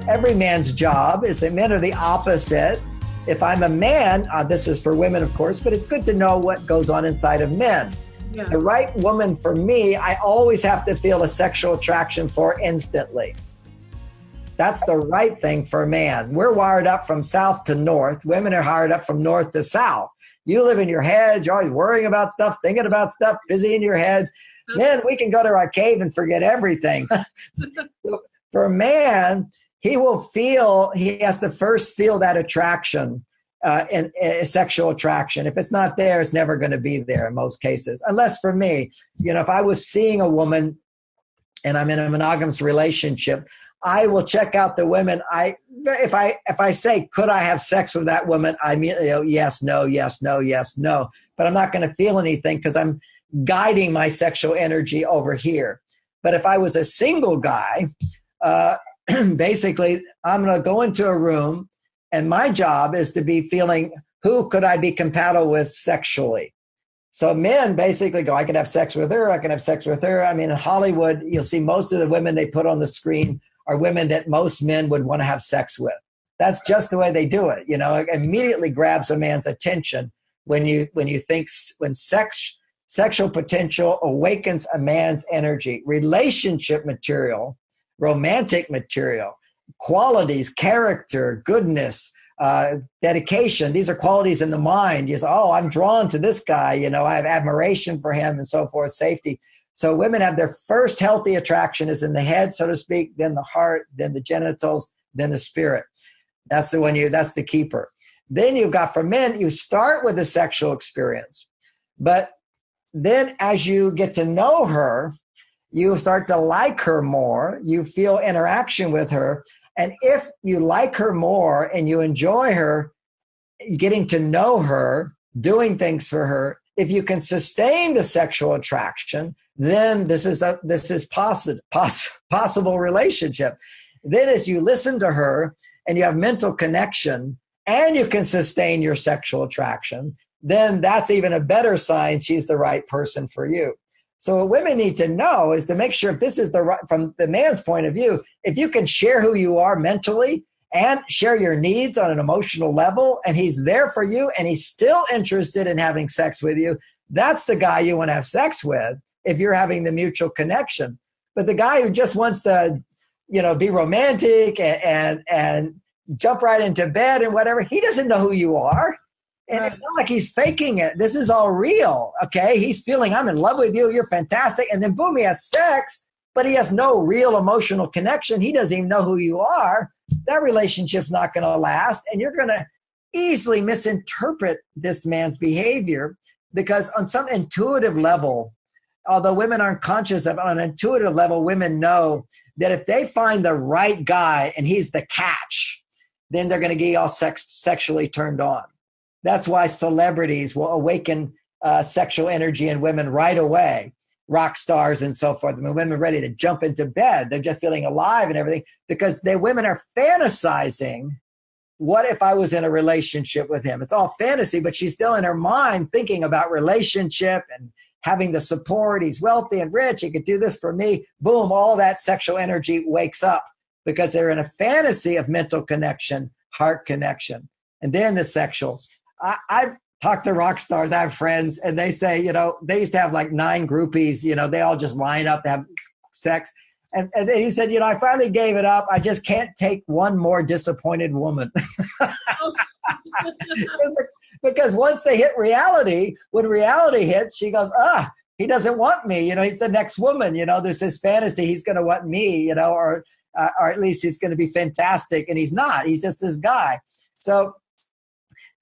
every man's job is that men are the opposite. If I'm a man, this is for women, of course, but it's good to know what goes on inside of men. Yes. The right woman for me, I always have to feel a sexual attraction for instantly. That's the right thing for a man. We're wired up from south to north. Women are wired up from north to south. You live in your head. You're always worrying about stuff, thinking about stuff, busy in your heads. Then we can go to our cave and forget everything. For a man, he has to first feel that attraction, and sexual attraction. If it's not there, it's never going to be there in most cases. Unless for me, if I was seeing a woman and I'm in a monogamous relationship, I will check out the women. If I say, could I have sex with that woman? I immediately, yes, no, yes, no, yes, no. But I'm not going to feel anything because I'm guiding my sexual energy over here. But if I was a single guy, basically, I'm going to go into a room, and my job is to be feeling, who could I be compatible with sexually? So men basically go, I can have sex with her, I can have sex with her. I mean, in Hollywood, you'll see most of the women they put on the screen are women that most men would want to have sex with. That's just the way they do it. It immediately grabs a man's attention when sexual potential awakens a man's energy. Relationship material, romantic material, qualities, character, goodness, dedication. These are qualities in the mind. You say, oh, I'm drawn to this guy. I have admiration for him and so forth, safety. So women have their first healthy attraction is in the head, so to speak, then the heart, then the genitals, then the spirit. That's the keeper. Then you've got, for men, you start with a sexual experience. But then as you get to know her, you start to like her more. You feel interaction with her. And if you like her more and you enjoy her, getting to know her, doing things for her, if you can sustain the sexual attraction, then this is possible relationship. Then as you listen to her and you have mental connection and you can sustain your sexual attraction, then that's even a better sign she's the right person for you. So what women need to know is to make sure if this is the right, from the man's point of view, if you can share who you are mentally and share your needs on an emotional level, and he's there for you and he's still interested in having sex with you, that's the guy you want to have sex with if you're having the mutual connection. But the guy who just wants to, be romantic and jump right into bed and whatever, he doesn't know who you are. And it's not like he's faking it. This is all real, okay? He's feeling, I'm in love with you, you're fantastic. And then boom, he has sex, but he has no real emotional connection. He doesn't even know who you are. That relationship's not going to last. And you're going to easily misinterpret this man's behavior because on some intuitive level, although women aren't conscious of it, on an intuitive level, women know that if they find the right guy and he's the catch, then they're going to get all sexually turned on. That's why celebrities will awaken sexual energy in women right away, rock stars and so forth. I mean, women ready to jump into bed. They're just feeling alive and everything because women are fantasizing, what if I was in a relationship with him? It's all fantasy, but she's still in her mind thinking about relationship and having the support. He's wealthy and rich. He could do this for me. Boom, all that sexual energy wakes up because they're in a fantasy of mental connection, heart connection, and then the sexual. I've talked to rock stars. I have friends, and they say, they used to have like 9 groupies. They all just line up to have sex. And he said, I finally gave it up. I just can't take one more disappointed woman. Because once they hit reality, when reality hits, she goes, he doesn't want me. He's the next woman. There's this fantasy he's going to want me, or at least he's going to be fantastic. And he's not. He's just this guy. So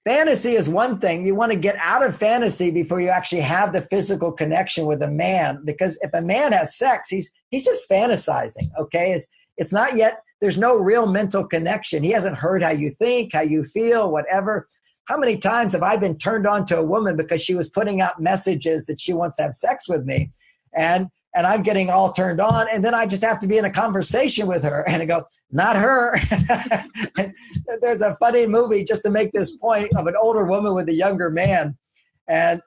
fantasy is one thing. You want to get out of fantasy before you actually have the physical connection with a man. Because if a man has sex, he's just fantasizing, okay? It's not yet, there's no real mental connection. He hasn't heard how you think, how you feel, whatever. How many times have I been turned on to a woman because she was putting out messages that she wants to have sex with me? And I'm getting all turned on, and then I just have to be in a conversation with her, and I go, not her. There's a funny movie just to make this point of an older woman with a younger man, and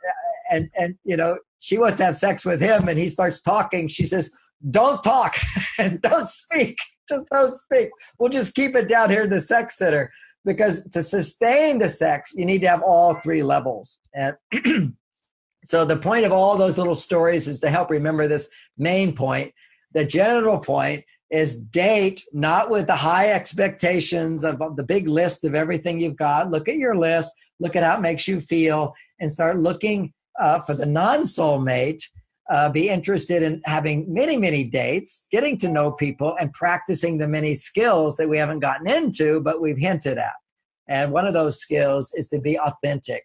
she wants to have sex with him, and he starts talking. She says, don't talk and don't speak. just don't speak. We'll just keep it down here in the sex center, because to sustain the sex, you need to have all three levels. And so the point of all those little stories is to help remember this main point. The general point is date, not with the high expectations of the big list of everything you've got. Look at your list, look at how it makes you feel, and start looking for the non-soulmate. Be interested in having many, many dates, getting to know people, and practicing the many skills that we haven't gotten into, but we've hinted at. And one of those skills is to be authentic.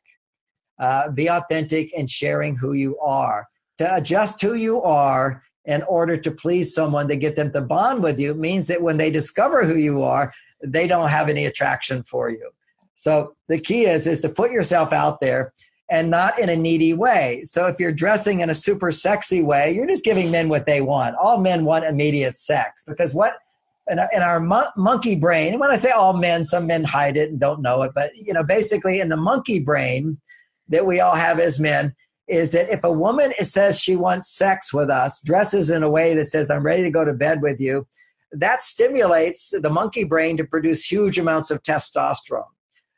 Be authentic in sharing who you are. To adjust who you are in order to please someone, to get them to bond with you, means that when they discover who you are, they don't have any attraction for you. So the key is to put yourself out there, and not in a needy way. So if you're dressing in a super sexy way, you're just giving men what they want. All men want immediate sex, because what in our monkey brain, and when I say all men, some men hide it and don't know it, but basically in the monkey brain that we all have as men, is that if a woman says she wants sex with us, dresses in a way that says, I'm ready to go to bed with you, that stimulates the monkey brain to produce huge amounts of testosterone.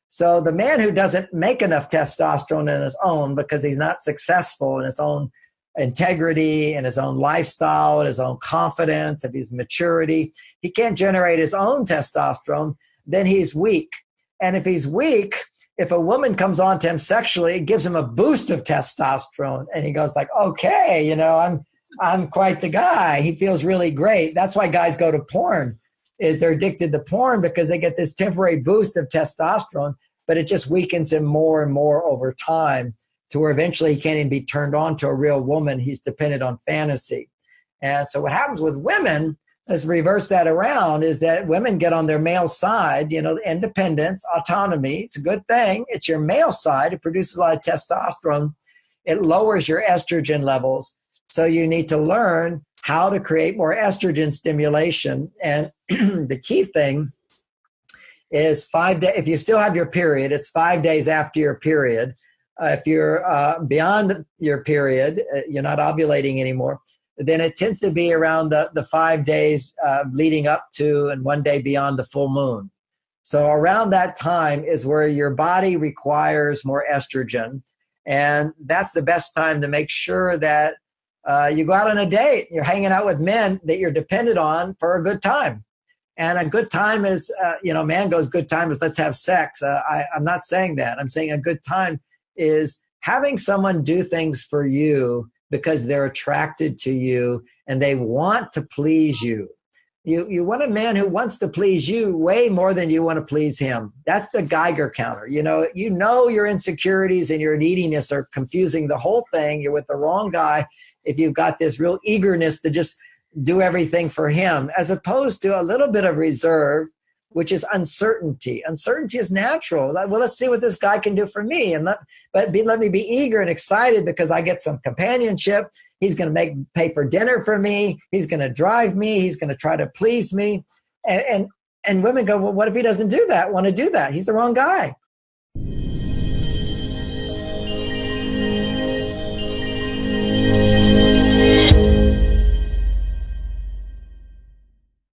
So the man who doesn't make enough testosterone in his own, because he's not successful in his own integrity and his own lifestyle and his own confidence and his maturity, he can't generate his own testosterone, then he's weak. And if he's weak, if a woman comes on to him sexually, it gives him a boost of testosterone. And he goes like, okay, I'm quite the guy. He feels really great. That's why guys go to porn. Is they're addicted to porn, because they get this temporary boost of testosterone, but it just weakens him more and more over time, to where eventually he can't even be turned on to a real woman. He's dependent on fantasy. And so what happens with women, let's reverse that around, is that women get on their male side, independence, autonomy. It's a good thing. It's your male side. It produces a lot of testosterone. It lowers your estrogen levels. So you need to learn how to create more estrogen stimulation. And the key thing is 5 days. If you still have your period, it's 5 days after your period. If you're beyond your period, you're not ovulating anymore, then it tends to be around the 5 days leading up to and 1 day beyond the full moon. So around that time is where your body requires more estrogen. And that's the best time to make sure that you go out on a date. You're hanging out with men that you're dependent on for a good time. And a good time is, man goes, good time is let's have sex. I'm not saying that. I'm saying a good time is having someone do things for you because they're attracted to you and they want to please you. You want a man who wants to please you way more than you want to please him. That's the Geiger counter. Your insecurities and your neediness are confusing the whole thing. You're with the wrong guy if you've got this real eagerness to just do everything for him, as opposed to a little bit of reserve, which is uncertainty. Uncertainty is natural. Well, let's see what this guy can do for me. Let me be eager and excited because I get some companionship. He's going to pay for dinner for me. He's going to drive me. He's going to try to please me. And women go, well, what if he doesn't want to do that? He's the wrong guy.